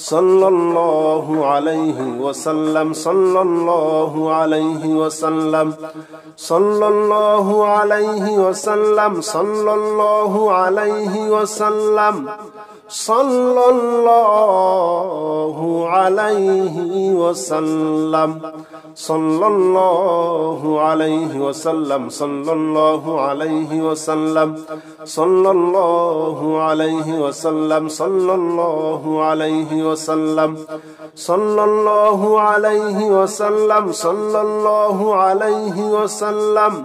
صلى الله عليه وسلم صلى الله عليه وسلم صلى الله عليه وسلم صلى الله عليه وسلم صلى الله عليه وسلم صلى الله عليه وسلم صلى الله عليه وسلم صلى الله عليه وسلم صلى الله عليه وسلم صلى الله عليه وسلم صلى الله عليه وسلم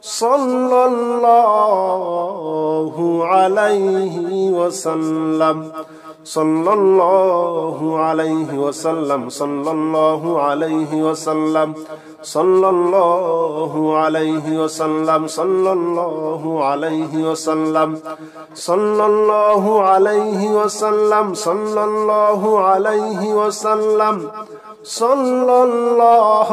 صلى الله عليه وسلم صلى الله عليه وسلم صلى الله عليه وسلم صلى الله عليه وسلم صلى الله عليه وسلم صلى الله عليه وسلم صلى الله عليه وسلم صلى الله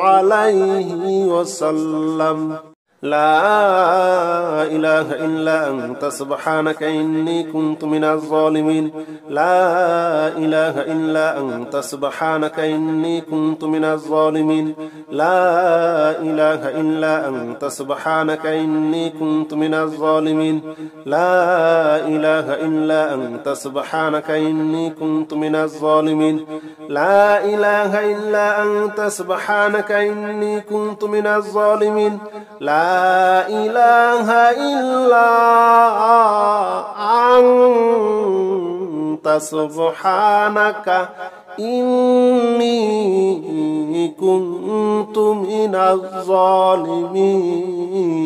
عليه وسلم لا إله إلا أنت سبحانك إني كنت من الظالمين لا إله إلا أنت سبحانك إني كنت من الظالمين لا إله إلا أنت سبحانك إني كنت من الظالمين لا إله إلا أنت سبحانك إني كنت من الظالمين لا إله إلا أنت سبحانك إني كنت من الظالمين لا إله إلا أنت سبحانك إني كنت من الظالمين لا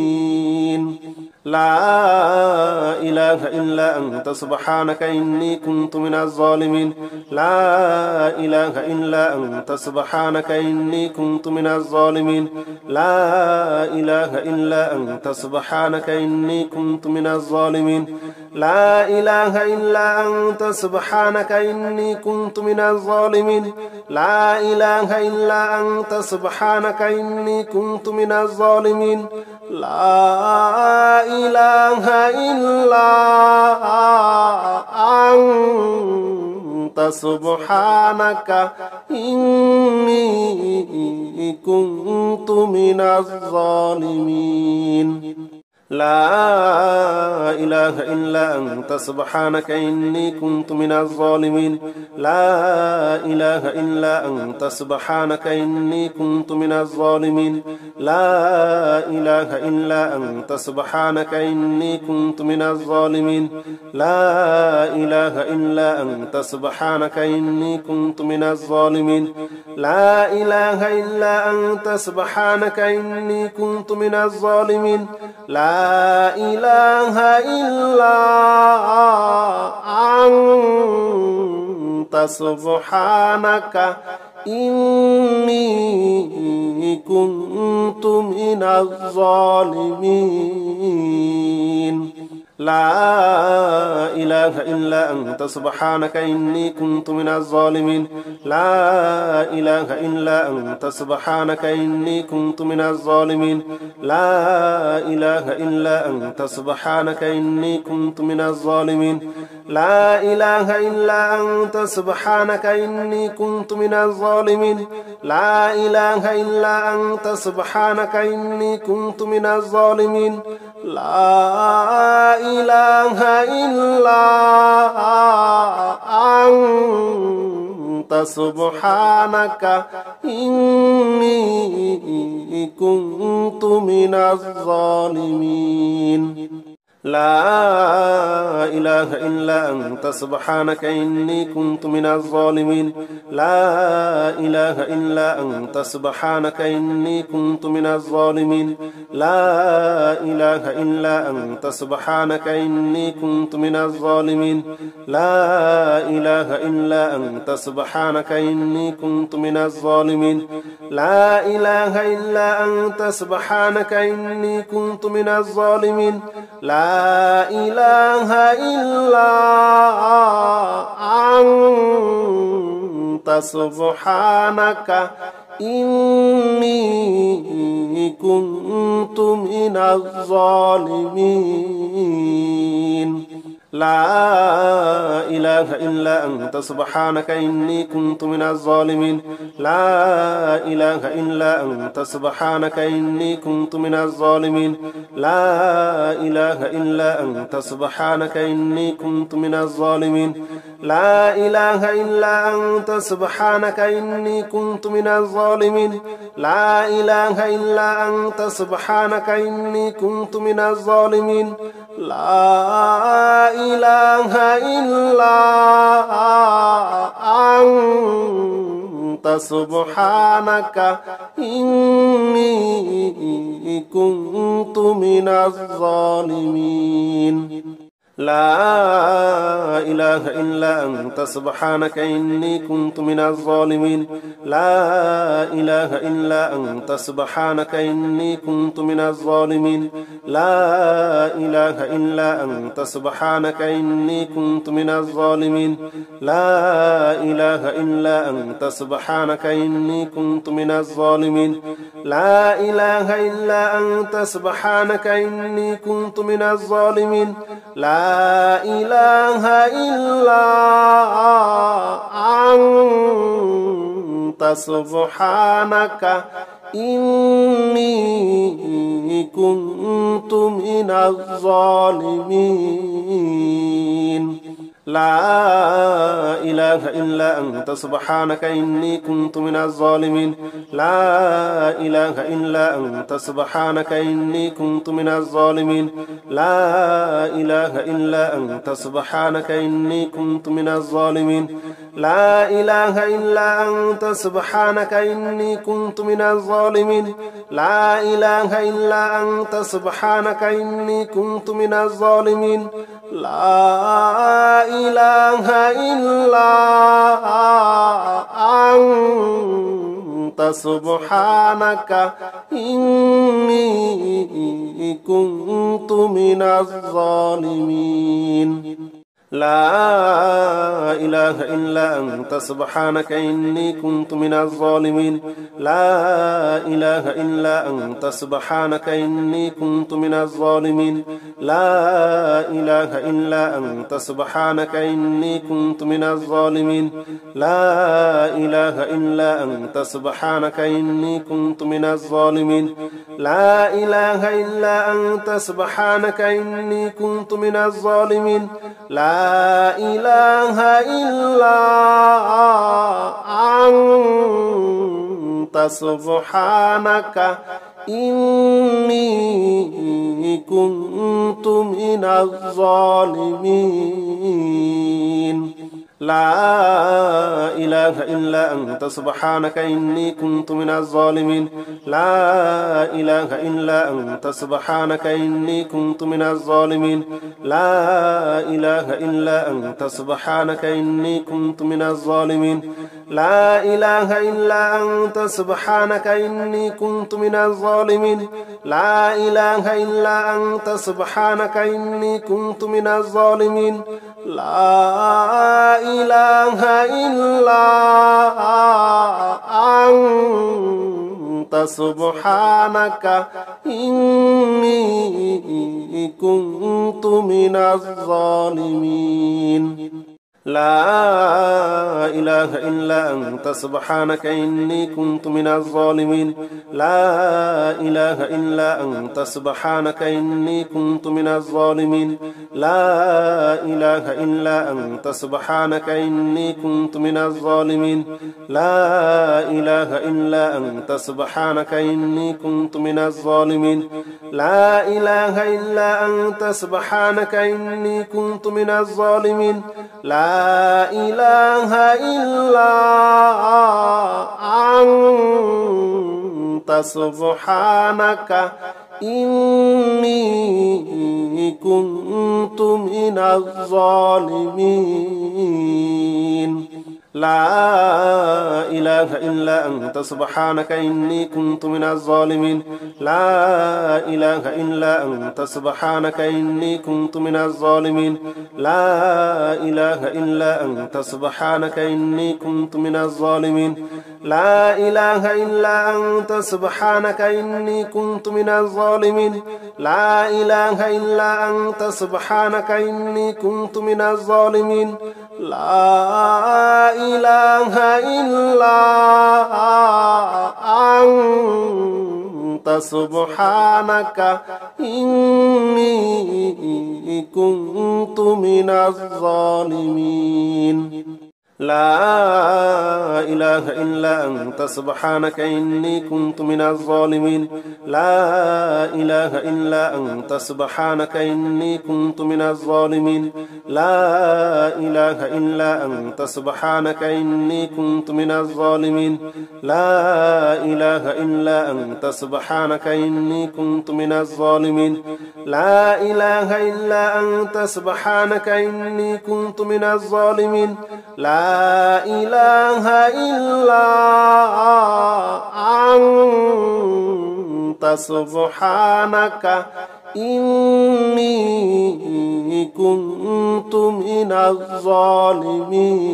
إله إلا أنت سبحانك إني كنت من الظالمين لا إله إلا أنت سبحانك إني كنت من الظالمين لا إله إلا أنت سبحانك إني كنت من الظالمين لا إله إلا أنت سبحانك إني كنت من الظالمين لا إله إلا أنت سبحانك إني كنت من الظالمين لا إله إلا أنت سبحانك إني كنت من الظالمين لا إله إلا أنت سبحانك إني كنت من الظالمين لا إله إلا أنت سبحانك إني كنت من الظالمين لا إله إلا أنت سبحانك إني كنت من الظالمين لا إله إلا أنت سبحانك إني كنت من الظالمين لا إله إلا أنت سبحانك إني كنت من الظالمين لا إله إلا أنت سبحانك إني كنت من الظالمين لا إله إلا أنت سبحانك إني كنت من الظالمين لا إله إلا أنت سبحانك إني كنت من الظالمين لا إله إلا أنت سبحانك إني كنت من الظالمين لا إله إلا أنت سبحانك إني كنت من الظالمين لا إله إلا أنت سبحانك إني كنت من الظالمين لا إله إلا أنت سبحانك إني كنت من الظالمين لا إله إلا أنت سبحانك إني كنت من الظالمين لا إله إلا أنت سبحانك إني كنت من الظالمين لا إله إلا أنت سبحانك إني كنت من الظالمين لا إله إلا أنت سبحانك إني كنت من الظالمين لا إله إلا أنت سبحانك إني كنت من الظالمين لا إله إلا أنت سبحانك إني كنت من الظالمين لا إله إلا أنت سبحانك إني كنت من الظالمين لا إله إلا أنت سبحانك إني كنت من الظالمين لا إله إلا أنت سبحانك إني كنت من الظالمين لا إله إلا أنت سبحانك إني كنت من الظالمين لا إله إلا أنت سبحانك إني كنت من الظالمين لا إله إلا أنت سبحانك إني كنت من الظالمين لا إله إلا أنت سبحانك إني كنت من الظالمين لا إله إلا أنت سبحانك إني كنت من الظالمين لا إله إلا أنت سبحانك إني كنت من الظالمين لا إله إلا أنت سبحانك إني كنت من الظالمين لا إله إلا أنت سبحانك إني كنت من الظالمين لا إله إلا أنت سبحانك إني كنت من الظالمين لا إله إلا أنت سبحانك إني كنت من الظالمين لا إله إلا أنت سبحانك إني كنت من الظالمين لا إله إلا أنت سبحانك إني كنت من الظالمين لا إله إلا أنت سبحانك إني كنت من الظالمين لا إله إلا أنت سبحانك إني كنت من الظالمين لا إله إلا أنت سبحانك إني كنت من الظالمين لا إله إلا أنت سبحانك إني كنت من الظالمين لا إله إلا أنت سبحانك إني كنت من الظالمين لا إله إلا أنت سبحانك إني كنت من الظالمين لا إله إلا أنت سبحانك إني كنت من الظالمين لا إله إلا أنت سبحانك إني كنت من الظالمين لا إله إلا أنت سبحانك إني كنت من الظالمين لا إله إلا أنت سبحانك إني كنت من الظالمين لا إله إلا أنت سبحانك إني كنت من الظالمين لا إله إلا أنت سبحانك إني كنت من الظالمين لا إله إلا أنت سبحانك إني كنت من الظالمين لا إله إلا أنت سبحانك إني كنت من الظالمين لا إله إلا أنت سبحانك إني كنت من الظالمين لا إله إلا أنت سبحانك إني كنت من الظالمين لا إله إلا أنت سبحانك إني كنت من الظالمين لا إله إلا أنت سبحانك إني كنت من الظالمين لا إله إلا أنت سبحانك إني كنت من الظالمين لا إله إلا أنت سبحانك إني كنت من الظالمين لا إله إلا أنت سبحانك إني كنت من الظالمين لا إله إلا أنت سبحانك إني كنت من الظالمين لا إله إلا أنت سبحانك إني كنت من الظالمين لا إله إلا أنت سبحانك إني كنت من الظالمين لا إله إلا أنت سبحانك إني كنت من الظالمين لا إله إلا أنت سبحانك إني كنت من الظالمين لا إله إلا أنت سبحانك إني كنت من الظالمين لا إله إلا أنت سبحانك إني كنت من الظالمين لا إله إلا أنت سبحانك إني كنت من الظالمين لا إله إلا أنت سبحانك إني كنت من الظالمين لا إله إلا أنت سبحانك إني كنت من الظالمين لا إله إلا أنت سبحانك إني كنت من الظالمين لا إله إلا أنت سبحانك إني كنت من الظالمين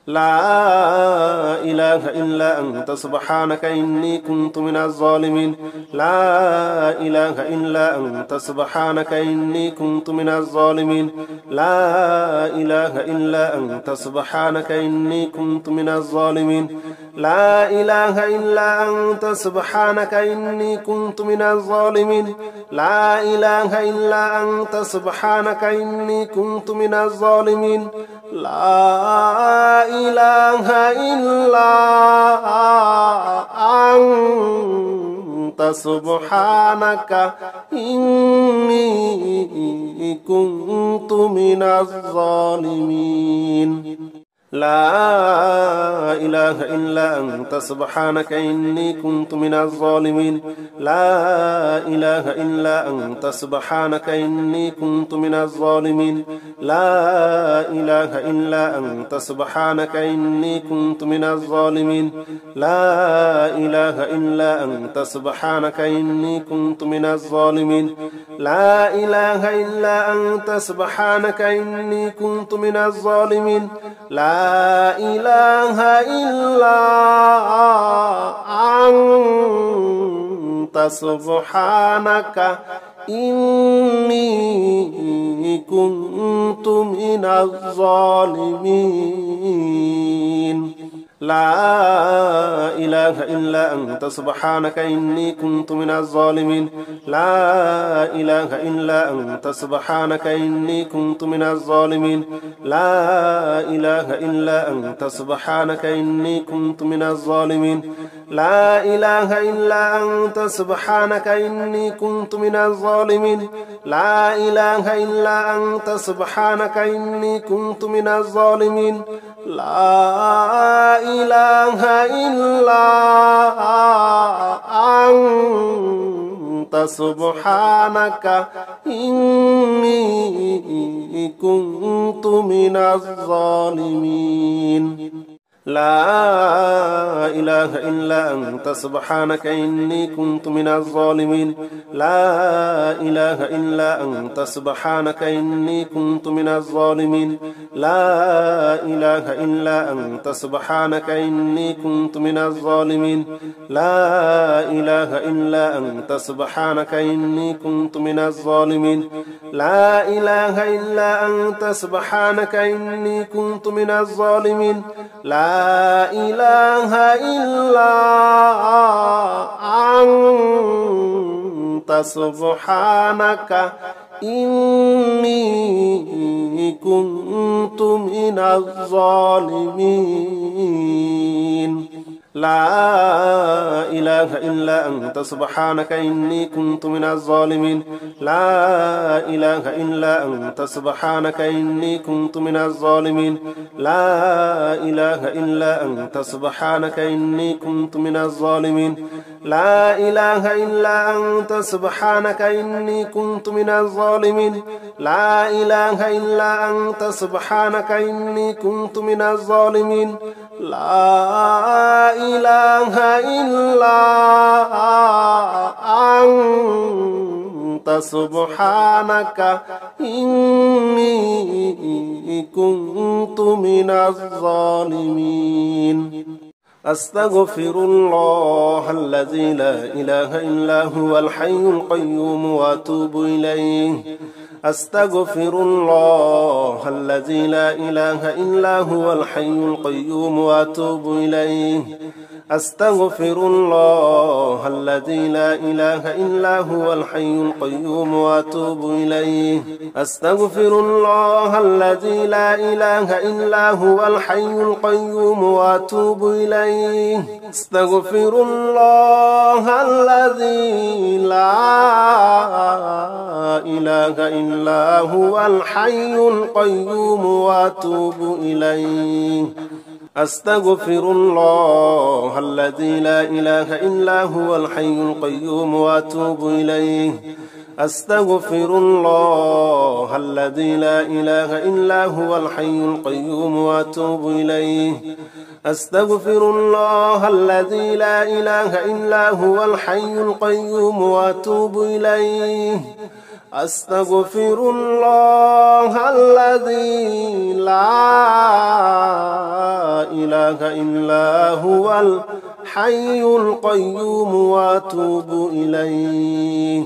لا إله إلا أنت سبحانك إني كنت من الظالمين لا إله إلا أنت سبحانك إني كنت من الظالمين لا إله إلا أنت سبحانك إني كنت من الظالمين لا إله إلا أنت سبحانك إني كنت من الظالمين لا إله إلا أنت سبحانك إني كنت من الظالمين لا إله إلا أنت سبحانك إني كنت من الظالمين لا إله إلا أنت سبحانك إني كنت من الظالمين لا إله إلا أنت سبحانك إني كنت من الظالمين لا إله إلا أنت سبحانك إني كنت من الظالمين لا إله إلا أنت سبحانك إني كنت من الظالمين لا إله إلا أنت سبحانك إني كنت من الظالمين لا إله إلا أنت سبحانك إني كنت من الظالمين لا إله إلا أنت سبحانك إني كنت من الظالمين لا إله إلا أنت سبحانك إني كنت من الظالمين لا إله إلا أنت سبحانك إني كنت من الظالمين لا إله إلا أنت سبحانك إني كنت من الظالمين لا إله إلا أنت سبحانك إني كنت من الظالمين لا إله إلا أنت سبحانك إني كنت من الظالمين لا إله إلا أنت سبحانك إني كنت من الظالمين لا إله إلا أنت سبحانك إني كنت من الظالمين لا إله إلا أنت سبحانك إني كنت من الظالمين لا إله إلا أنت سبحانك إني كنت من الظالمين لا إله إلا أنت سبحانك إني كنت من الظالمين لا إله إلا أنت سبحانك إني كنت من الظالمين لا إله إلا أنت سبحانك إني كنت من الظالمين لا إله إلا أنت سبحانك إني كنت من الظالمين لا إله إلا أنت سبحانك إني كنت من الظالمين لا إله إلا أنت سبحانك إني كنت من الظالمين لا إله إلا أنت سبحانك إني كنت من الظالمين لا إله إلا أنت سبحانك إني كنت من الظالمين أستغفر الله الذي لا إله إلا هو الحي القيوم وأتوب إليه أستغفر الله الذي لا إله إلا هو الحي القيوم وأتوب إليه أستغفر الله الذي لا إله إلا هو الحي القيوم وأتوب إليه أستغفر الله الذي لا إله إلا هو الحي القيوم وأتوب إليه أستغفر الله الذي لا إله إلا هو الحي القيوم وأتوب إليه أستغفر الله الذي لا إله إلا هو الحي القيوم وأتوب إليه أستغفر الله الذي لا إله إلا هو الحي القيوم وأتوب إليه أستغفر الله الذي لا إله إلا هو الحي القيوم وأتوب إليه أستغفر الله الذي لا إله إلا هو الحي القيوم وأتوب إليه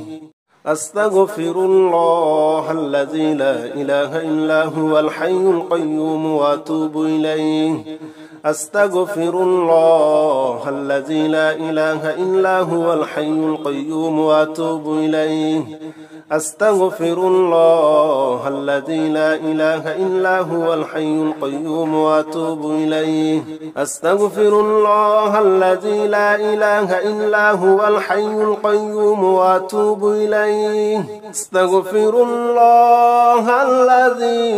أستغفر الله الذي لا إله إلا هو الحي القيوم وأتوب إليه أستغفر الله الذي لا إله إلا هو الحي القيوم وأتوب إليه أستغفر الله الذي لا إله إلا هو الحي القيوم وأتوب إليه أستغفر الله الذي لا إله إلا هو الحي القيوم وأتوب إليه أستغفر الله الذي لا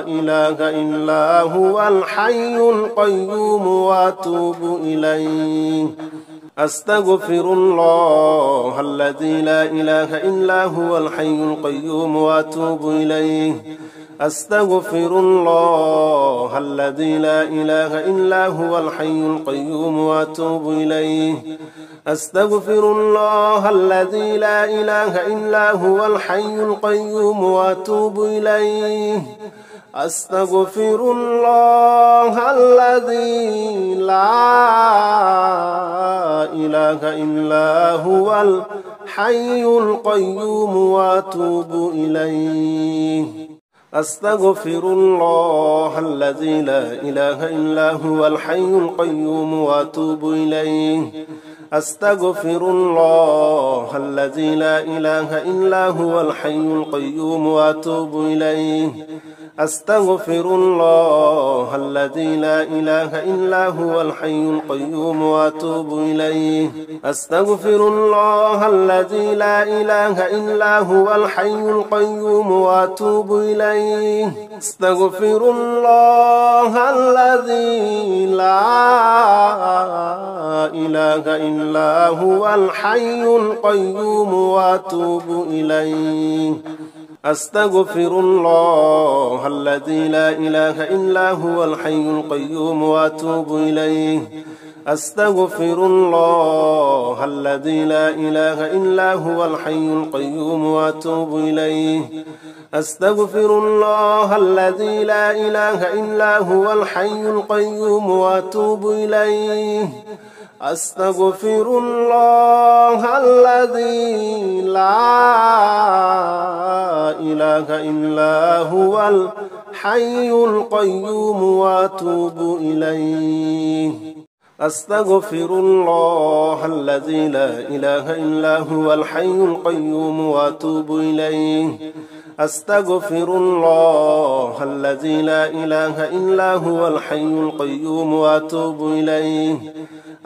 إله إلا هو الحي القيوم وأتوب إليه أستغفر الله الذي لا إله إلا هو الحي القيوم وأتوب إليه أستغفر الله الذي لا إله إلا هو الحي القيوم وأتوب إليه أستغفر الله الذي لا إله إلا هو الحي القيوم وأتوب إليه أستغفر الله الذي لا إله إلا هو الحي القيوم وأتوب إليه أستغفر الله الذي لا إله إلا هو الحي القيوم وأتوب إليه أستغفر الله الذي لا إله إلا هو الحي القيوم وأتوب إليه أستغفر الله الذي لا إله إلا هو الحي القيوم وأتوب إليه أستغفر الله الذي لا إله إلا هو الحي القيوم وأتوب إليه أستغفر الله الذي لا إله إلا هو الحي القيوم وأتوب إليه أستغفر الله الذي لا إله إلا هو الحي القيوم وأتوب إليه أستغفر الله الذي لا إله إلا هو الحي القيوم وأتوب إليه أستغفر الله الذي لا إله إلا هو الحي القيوم وأتوب إليه أستغفر الله الذي لا إله إلا هو الحي القيوم وأتوب إليه أستغفر الله الذي لا إله إلا هو الحي القيوم وأتوب إليه أستغفر الله الذي لا إله إلا هو الحي القيوم وأتوب إليه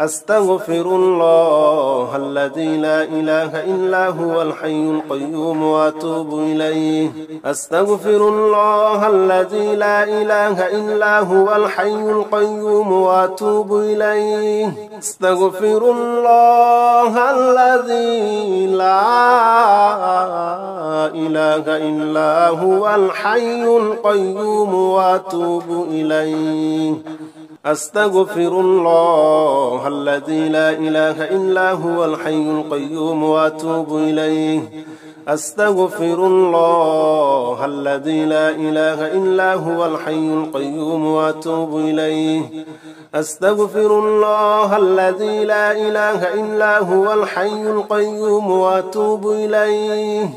أستغفر الله الذي لا إله إلا هو الحي القيوم وأتوب إليه أستغفر الله الذي لا إله إلا هو الحي القيوم وأتوب إليه أستغفر الله الذي لا إله إلا هو الحي القيوم وأتوب إليه أستغفر الله الذي لا إله إلا هو الحي القيوم وأتوب إليه أستغفر الله الذي لا إله إلا هو الحي القيوم وأتوب إليه أستغفر الله الذي لا إله إلا هو الحي القيوم وأتوب إليه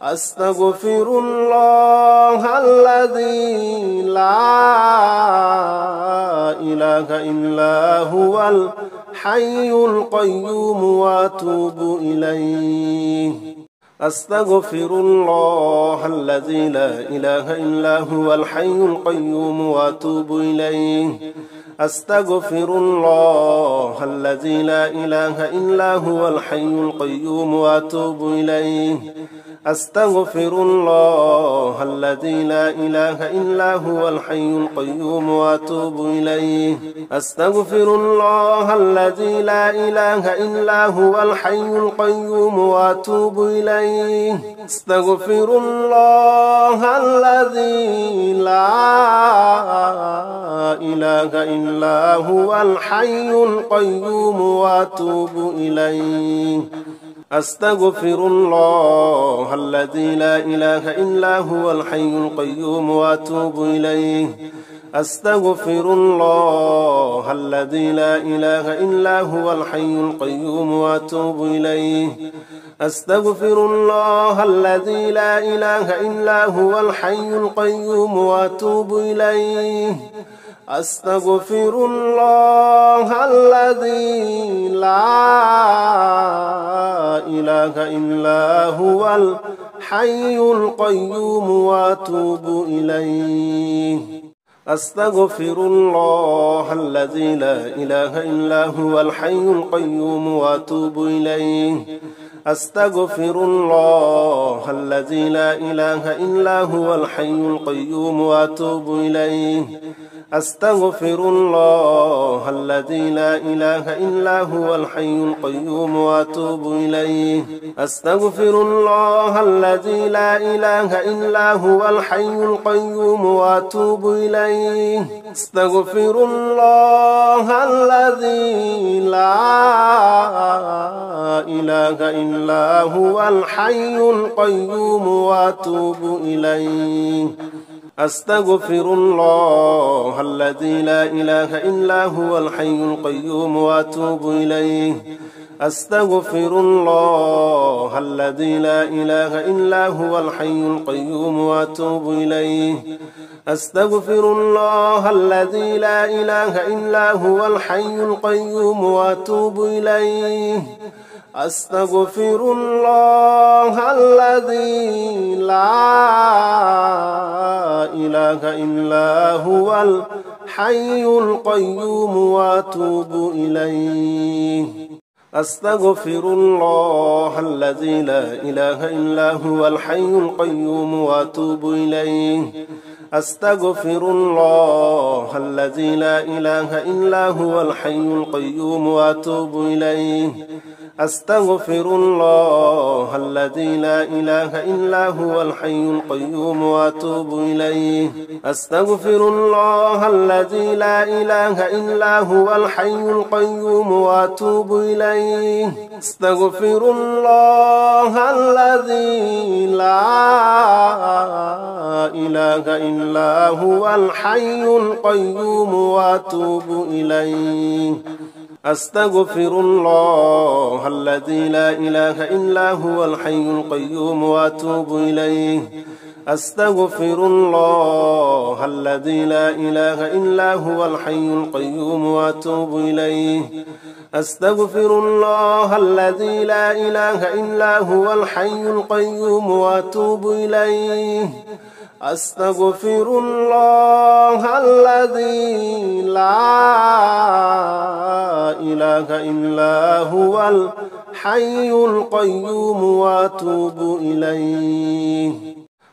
أستغفر الله الذي لا إله إلا هو الحي القيوم وأتوب إليه أستغفر الله الذي لا إله إلا هو الحي القيوم وأتوب إليه أستغفر الله الذي لا إله إلا هو الحي القيوم وأتوب إليه أستغفر الله الذي لا إله إلا هو الحي القيوم وأتوب إليه أستغفر الله الذي لا إله إلا هو الحي القيوم وأتوب إليه أستغفر الله الذي لا إله إلا هو الحي القيوم وأتوب إليه أستغفر الله الذي لا إله إلا هو الحي القيوم وأتوب إليه أستغفر الله الذي لا إله إلا هو الحي القيوم وأتوب إليه أستغفر الله الذي لا إله إلا هو الحي القيوم وأتوب إليه أستغفر الله الذي لا إله إلا هو الحي القيوم وأتوب إليه أستغفر الله الذي لا إله إلا هو الحي القيوم وأتوب إليه أستغفر الله الذي لا إله إلا هو الحي القيوم وأتوب إليه أستغفر الله الذي لا إله إلا هو الحي القيوم وأتوب إليه أستغفر الله الذي لا إله إلا هو الحي القيوم وأتوب إليه أستغفر الله الذي لا إله إلا هو الحي القيوم وأتوب إليه أستغفر الله الذي لا إله إلا هو الحي القيوم وأتوب إليه أستغفر الله الذي لا إله إلا هو الحي القيوم وأتوب إليه أستغفر الله الذي لا إله إلا هو الحي القيوم وأتوب إليه أستغفر الله الذي لا إله إلا هو الحي القيوم وأتوب إليه أستغفر الله الذي لا إله إلا هو الحي القيوم وأتوب إليه أستغفر الله الذي لا إله إلا هو الحي القيوم وأتوب إليه أستغفر الله الذي لا إله إلا هو الحي القيوم وأتوب إليه أستغفر الله الذي لا إله إلا هو الحي القيوم وأتوب إليه أستغفر الله الذي لا إله إلا هو الحي القيوم وأتوب إليه أستغفر الله الذي لا إله إلا هو الحي القيوم وأتوب إليه أستغفر الله الذي لا إله إلا هو الحي القيوم وأتوب إليه أستغفر الله الذي لا إله إلا هو الحي القيوم وأتوب إليه أستغفر الله الذي لا إله إلا هو الحي القيوم وأتوب إليه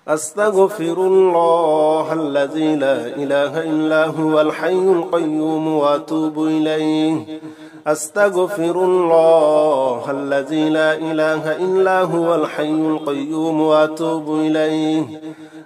أستغفر الله الذي لا إله إلا هو الحي القيوم وأتوب إليه أستغفر الله الذي لا إله إلا هو الحي القيوم وأتوب إليه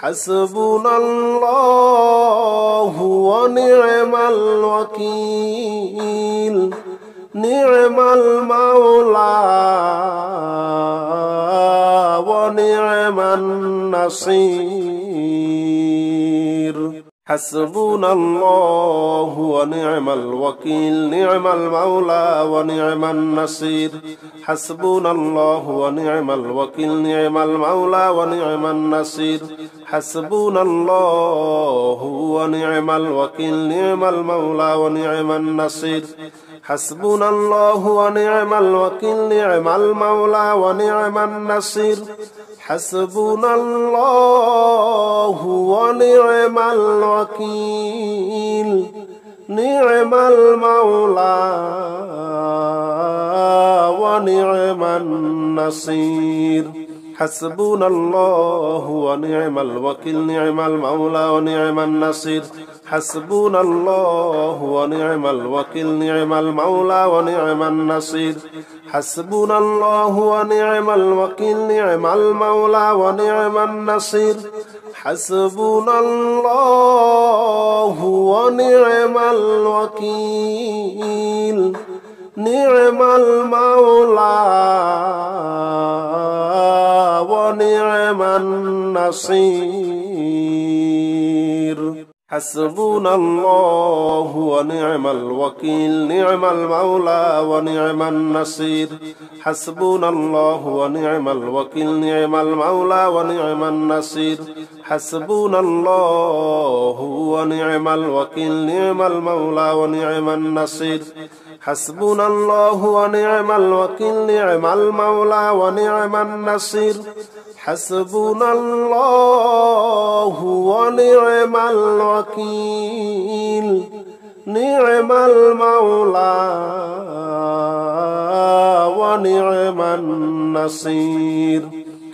حسبنا الله ونعم الوكيل نعم المولى ونعم النصير حسبنا الله ونعم الوكيل نعم المولى ونعم النصير حسبنا الله ونعم الوكيل نعم المولى ونعم النصير حسبنا الله ونعم الوكيل نعم المولى ونعم النصير حسبنا الله ونعم الوكيل نعم المولى ونعم النصير حسبنا الله ونعم الوكيل نعم المولى ونعم النصير حسبنا الله ونعم الوكيل نعم المولى ونعم النصير حسبنا الله ونعم الوكيل نعم المولى ونعم النصير حسبنا الله ونعم الوكيل نعم المولى ونعم النصير حسبنا الله ونعم الوكيل نعم المولى ونعم النصير حسبنا الله ونعم الوكيل نعم المولى ونعم النصير حسبنا الله ونعم الوكيل نعم المولى ونعم النصير حسبنا الله ونعم الوكيل نعم المولى ونعم النصير حسبنا الله ونعم الوكيل نعم المولى ونعم النصير حسبنا الله ونعم الوكيل نعم المولى ونعم النصير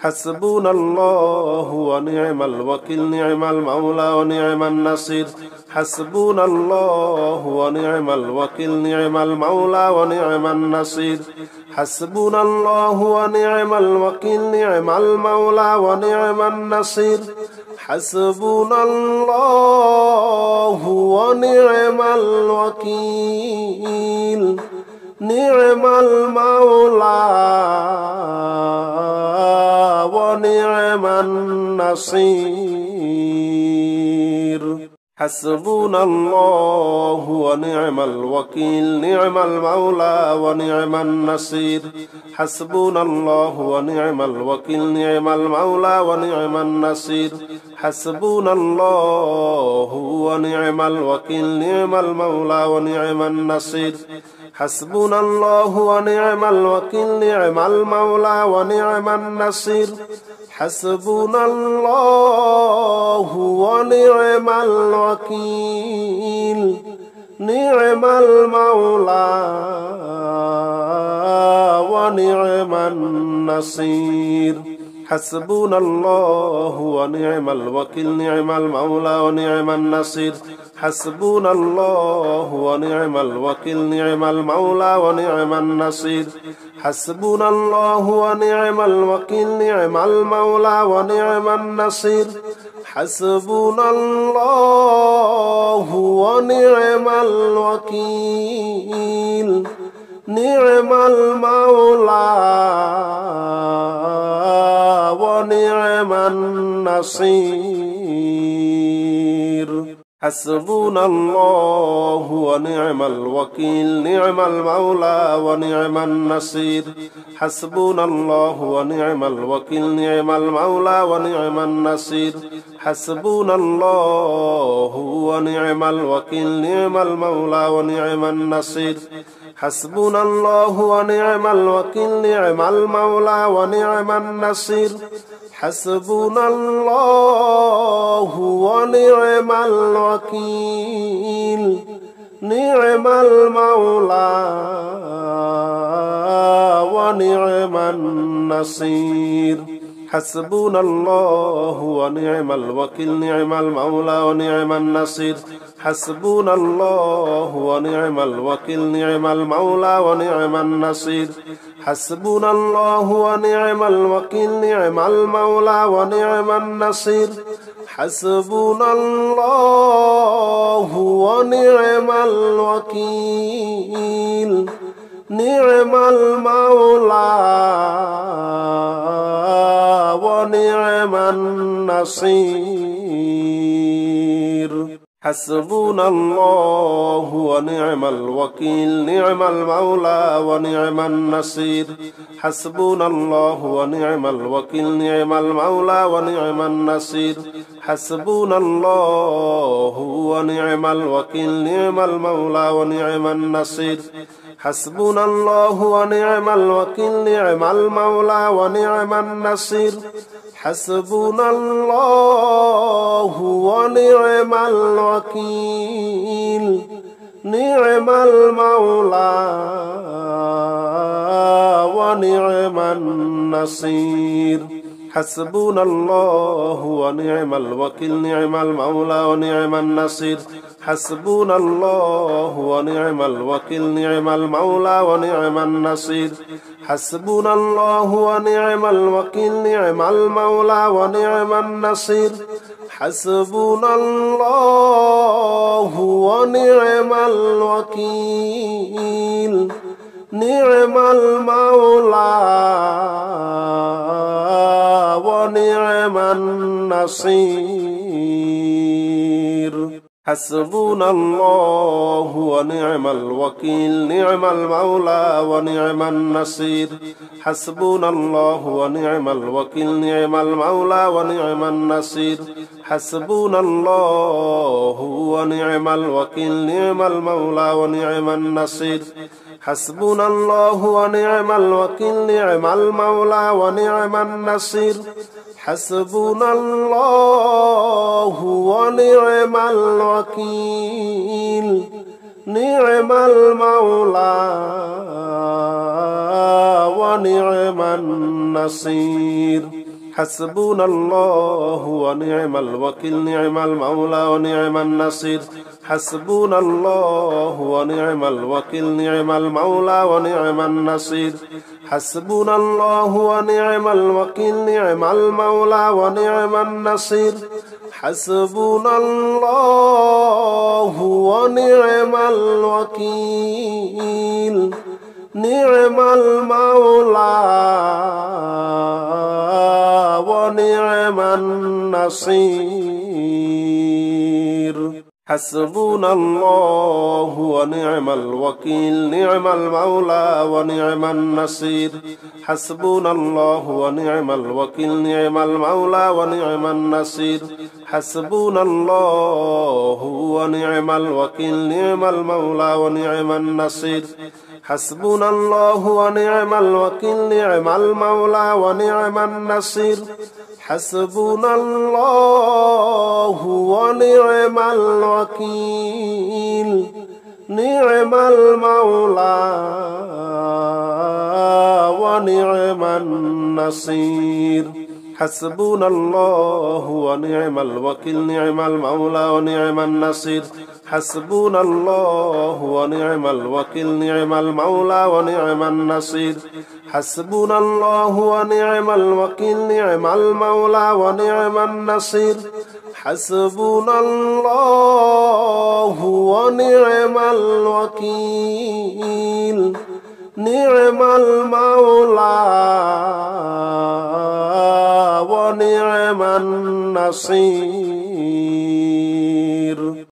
حسبنا الله ونعم الوكيل نعم المولى ونعم النصير حسبنا الله ونعم الوكيل نعم المولى ونعم النصير حسبنا الله ونعم الوكيل نعم المولى ونعم النصير حسبنا الله ونعم الوكيل نعم المولى ونعم النصير حسبنا الله ونعم الوكيل نعم المولى ونعم النصير حسبنا الله ونعم الوكيل نعم المولى ونعم النصير حسبنا الله ونعم الوكيل نعم المولى ونعم النصير حسبنا الله ونعم الوكيل نعم المولى ونعم النصير حسبنا الله ونعم الوكيل نعم المولى ونعم النصير حسبنا الله ونعم الوكيل نعم المولى ونعم النصير حسبنا الله ونعم الوكيل نعم المولى ونعم النصير حسبنا الله ونعم الوكيل نعم المولى ونعم النصير حسبنا الله ونعم الوكيل نعم المولى ونعم النصير حسبنا الله ونعم الوكيل نعم المولى ونعم النصير حسبنا الله ونعم الوكيل نعم المولى ونعم النصير حسبنا الله ونعم الوكيل نعم المولى ونعم النصير حسبنا الله ونعم الوكيل نعم المولى ونعم النصير حسبنا الله ونعم الوكيل نعم المولى ونعم النصير حسبنا الله ونعم الوكيل نعم المولى ونعم النصير حسبنا الله ونعم الوكيل نعم المولى ونعم النصير حسبنا الله ونعم الوكيل نعم المولى ونعم النصير حسبنا الله ونعم الوكيل نعم المولى ونعم النصير حسبنا الله ونعم الوكيل نعم المولى ونعم النصير حسبنا الله ونعم الوكيل نعم المولى ونعم النصير حسبنا الله ونعم الوكيل نعم المولى ونعم النصير حسبنا الله ونعم الوكيل نعم المولى ونعم النصير حسبنا الله ونعم الوكيل نعم المولى ونعم النصير حسبنا الله ونعم الوكيل نعم المولى ونعم النصير حسبنا الله ونعم الوكيل نعم المولى ونعم النصير حسبنا الله ونعم الوكيل نعم المولى ونعم النصير حسبنا الله ونعم الوكيل نعم المولى ونعم النصير حسبنا الله ونعم الوكيل نعم المولى ونعم النصير حسبنا الله ونعم الوكيل نعم المولى ونعم النصير حسبنا الله ونعم الوكيل نعم المولى ونعم النصير حسبنا الله ونعم الوكيل نعم المولى ونعم النصير حسبنا الله ونعم الوكيل نعم المولى ونعم النصير حسبنا الله ونعم الوكيل نعم المولى ونعم النصير حسبنا الله ونعم الوكيل نعم المولى ونعم النصير حسبنا الله ونعم الوكيل نعم المولى ونعم النصير حسبنا الله ونعم الوكيل نعم المولى ونعم النصير حسبنا الله ونعم الوكيل نعم المولى ونعم النصير حسبنا الله ونعم الوكيل نعم المولى ونعم النصير حسبنا الله ونعم الوكيل نعم المولى ونعم النصير حسبنا الله ونعم الوكيل نعم المولى ونعم النصير حسبنا الله ونعم الوكيل نعم المولى ونعم النصير حسبنا الله ونعم الوكيل نعم المولى ونعم النصير حسبنا الله ونعم الوكيل نعم المولى ونعم النصير حسبنا الله ونعم الوكيل نعم المولى ونعم النصير حسبنا الله ونعم الوكيل نعم المولى ونعم النصير